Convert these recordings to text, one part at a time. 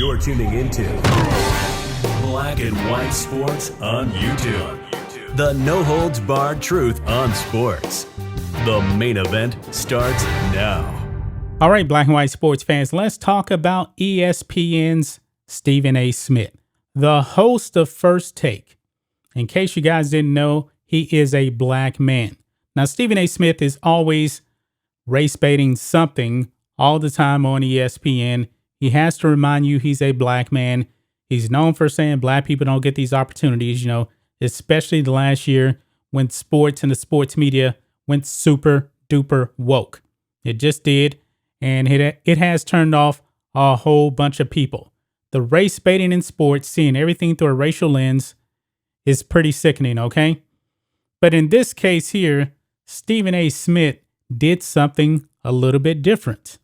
You're tuning into Black and White Sports on YouTube. The no-holds-barred truth on sports. The main event starts now. All right, Black and White sports fans, let's talk about ESPN's Stephen A. Smith, the host of First Take. In case you guys didn't know, he is a black man. Now, Stephen A. Smith is always race baiting something all the time on ESPN. He has to remind you he's a black man. He's known for saying black people don't get these opportunities, especially the last year when sports and the sports media went super duper woke. It just did. And it has turned off a whole bunch of people. The race baiting in sports, seeing everything through a racial lens, is pretty sickening, okay? But in this case here, Stephen A. Smith did something a little bit different.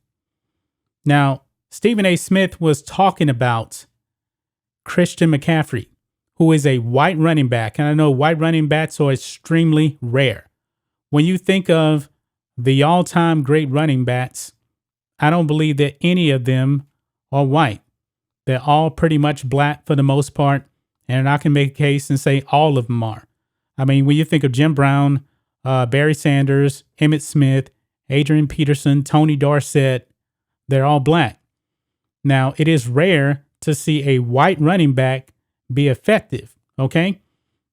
Now, Stephen A. Smith was talking about Christian McCaffrey, who is a white running back. And I know white running backs are extremely rare. When you think of the all-time great running backs, I don't believe that any of them are white. They're all pretty much black for the most part. And I can make a case and say all of them are. I mean, when you think of Jim Brown, Barry Sanders, Emmitt Smith, Adrian Peterson, Tony Dorsett, they're all black. Now, it is rare to see a white running back be effective, okay?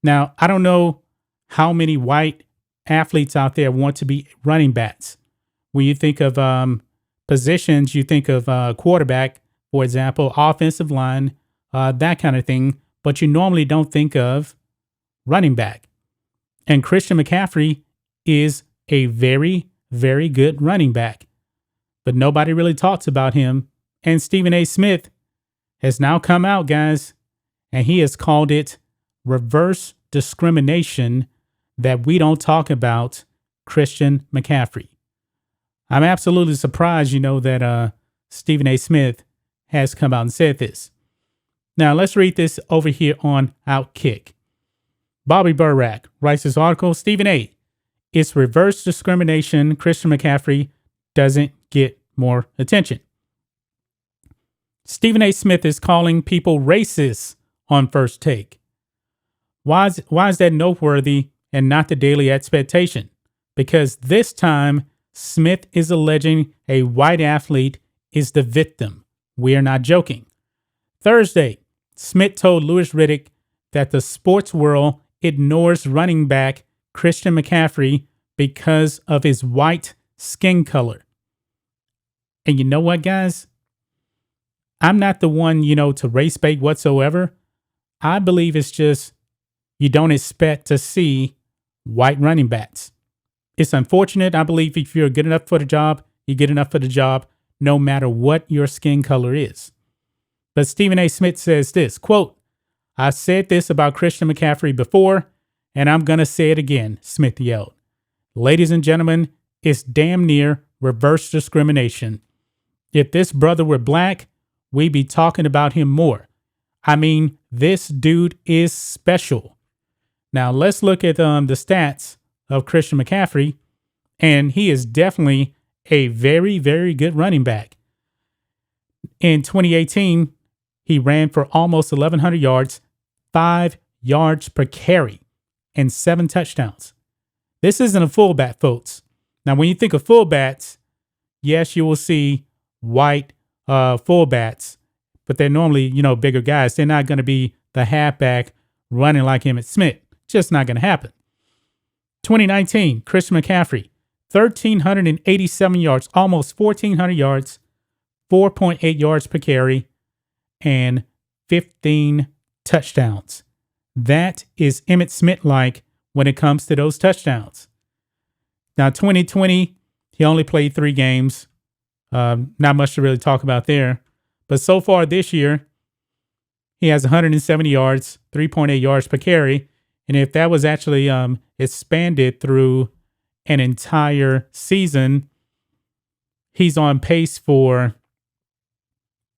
Now, I don't know how many white athletes out there want to be running backs. When you think of positions, you think of quarterback, for example, offensive line, that kind of thing, but you normally don't think of running back. And Christian McCaffrey is a very, very good running back, but nobody really talks about him. And Stephen A. Smith has now come out, guys, and he has called it reverse discrimination that we don't talk about Christian McCaffrey. I'm absolutely surprised, that Stephen A. Smith has come out and said this. Now, let's read this over here on Outkick. Bobby Burack writes this article, Stephen A. It's reverse discrimination. Christian McCaffrey doesn't get more attention. Stephen A. Smith is calling people racist on First Take. Why is that noteworthy and not the daily expectation? Because this time, Smith is alleging a white athlete is the victim. We are not joking. Thursday, Smith told Louis Riddick that the sports world ignores running back Christian McCaffrey because of his white skin color. And you know what, guys? I'm not the one, to race bait whatsoever. I believe it's just you don't expect to see white running backs. It's unfortunate. I believe if you're good enough for the job, you're good enough for the job, no matter what your skin color is. But Stephen A. Smith says this, quote, I said this about Christian McCaffrey before, and I'm going to say it again, Smith yelled. Ladies and gentlemen, it's damn near reverse discrimination. If this brother were black, we'd be talking about him more. I mean, this dude is special. Now, let's look at the stats of Christian McCaffrey, and he is definitely a very, very good running back. In 2018, he ran for almost 1,100 yards, 5 yards per carry, and 7 touchdowns. This isn't a fullback, folks. Now, when you think of fullbacks, yes, you will see white fullbacks, but they're normally, bigger guys. They're not going to be the halfback running like Emmitt Smith. Just not going to happen. 2019, Christian McCaffrey, 1,387 yards, almost 1,400 yards, 4.8 yards per carry, and 15 touchdowns. That is Emmitt Smith-like when it comes to those touchdowns. Now, 2020, he only played 3 games. Not much to really talk about there. But so far this year, he has 170 yards, 3.8 yards per carry. And if that was actually expanded through an entire season, he's on pace for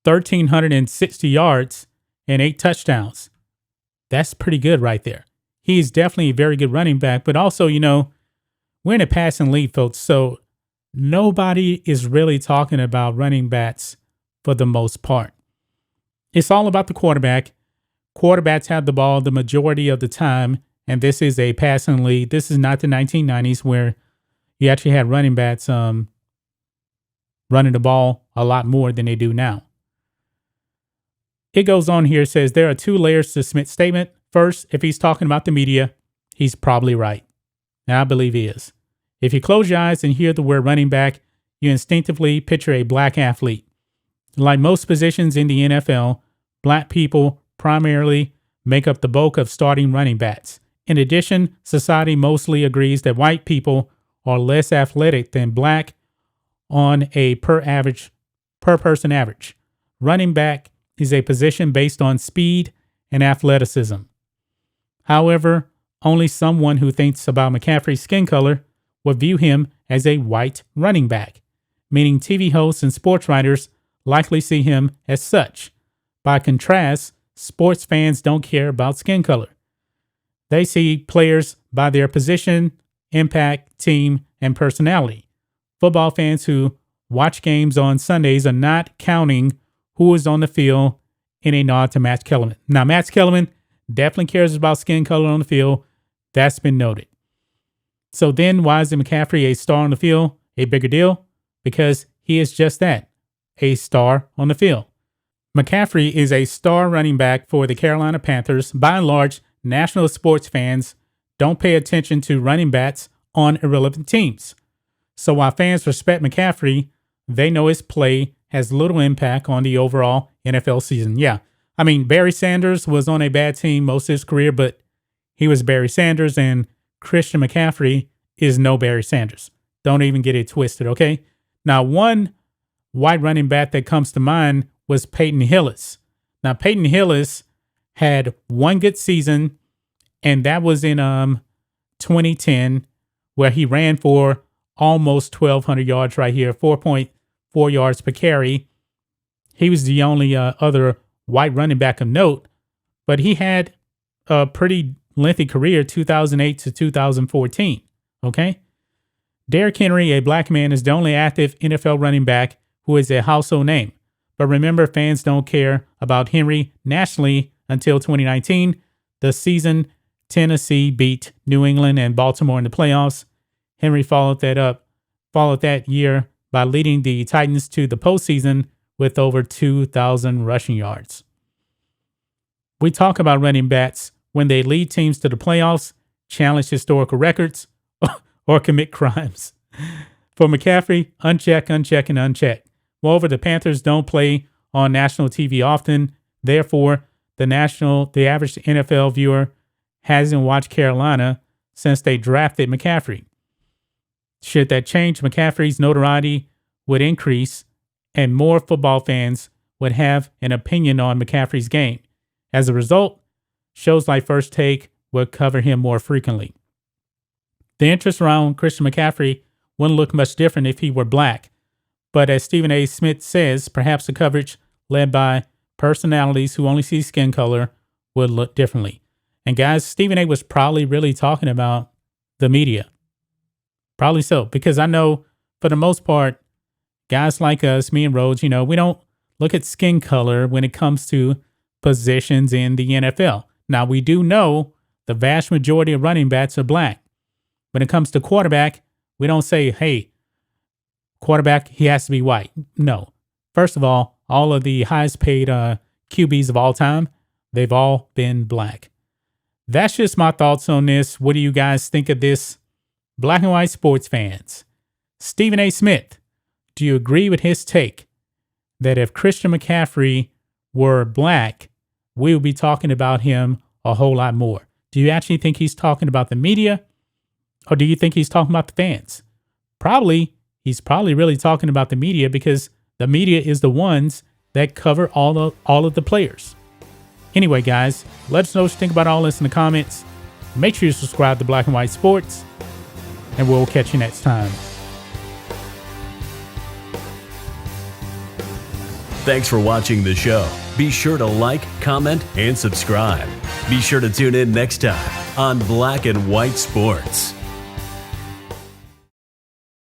1,360 yards and 8 touchdowns. That's pretty good right there. He's definitely a very good running back. But also, we're in a passing league, folks. So nobody is really talking about running backs for the most part. It's all about the quarterback. Quarterbacks have the ball the majority of the time, and this is a passing league. This is not the 1990s where you actually had running backs running the ball a lot more than they do now. It goes on here, it says there are two layers to Smith's statement. First, if he's talking about the media, he's probably right. And I believe he is. If you close your eyes and hear the word running back, you instinctively picture a black athlete. Like most positions in the NFL, black people primarily make up the bulk of starting running backs. In addition, society mostly agrees that white people are less athletic than black on a per person average. Running back is a position based on speed and athleticism. However, only someone who thinks about McCaffrey's skin color would view him as a white running back, meaning TV hosts and sports writers likely see him as such. By contrast, sports fans don't care about skin color. They see players by their position, impact, team, and personality. Football fans who watch games on Sundays are not counting who is on the field in a nod to Matt Kellerman. Now, Matt Kellerman definitely cares about skin color on the field. That's been noted. So then why is McCaffrey a star on the field a bigger deal? Because he is just that, a star on the field. McCaffrey is a star running back for the Carolina Panthers. By and large, national sports fans don't pay attention to running backs on irrelevant teams. So while fans respect McCaffrey, they know his play has little impact on the overall NFL season. Yeah, I mean, Barry Sanders was on a bad team most of his career, but he was Barry Sanders, and Christian McCaffrey is no Barry Sanders. Don't even get it twisted, okay? Now, one white running back that comes to mind was Peyton Hillis. Now, Peyton Hillis had one good season, and that was in 2010, where he ran for almost 1,200 yards right here, 4.4 yards per carry. He was the only other white running back of note, but he had a pretty lengthy career, 2008 to 2014, okay? Derrick Henry, a black man, is the only active NFL running back who is a household name. But remember, fans don't care about Henry nationally until 2019, the season Tennessee beat New England and Baltimore in the playoffs. Henry followed that year by leading the Titans to the postseason with over 2,000 rushing yards. We talk about running backs when they lead teams to the playoffs, challenge historical records, or commit crimes. For McCaffrey, uncheck, and uncheck. Moreover, the Panthers don't play on national TV often. Therefore, the average NFL viewer hasn't watched Carolina since they drafted McCaffrey. Should that change, McCaffrey's notoriety would increase and more football fans would have an opinion on McCaffrey's game. As a result, shows like First Take would cover him more frequently. The interest around Christian McCaffrey wouldn't look much different if he were black. But as Stephen A. Smith says, perhaps the coverage led by personalities who only see skin color would look differently. And guys, Stephen A. was probably really talking about the media. Probably so, because I know for the most part, guys like us, me and Rhodes, we don't look at skin color when it comes to positions in the NFL. Now, we do know the vast majority of running backs are black. When it comes to quarterback, we don't say, hey, quarterback, he has to be white. No. First of all of the highest paid QBs of all time, they've all been black. That's just my thoughts on this. What do you guys think of this? Black and white sports fans. Stephen A. Smith, do you agree with his take that if Christian McCaffrey were black, we would be talking about him a whole lot more? Do you actually think he's talking about the media, or do you think he's talking about the fans? He's probably really talking about the media, because the media is the ones that cover all of the players. Anyway, guys, let us know what you think about all this in the comments. Make sure you subscribe to Black and White Sports, and we'll catch you next time. Thanks for watching the show. Be sure to like, comment, and subscribe. Be sure to tune in next time on Black and White Sports.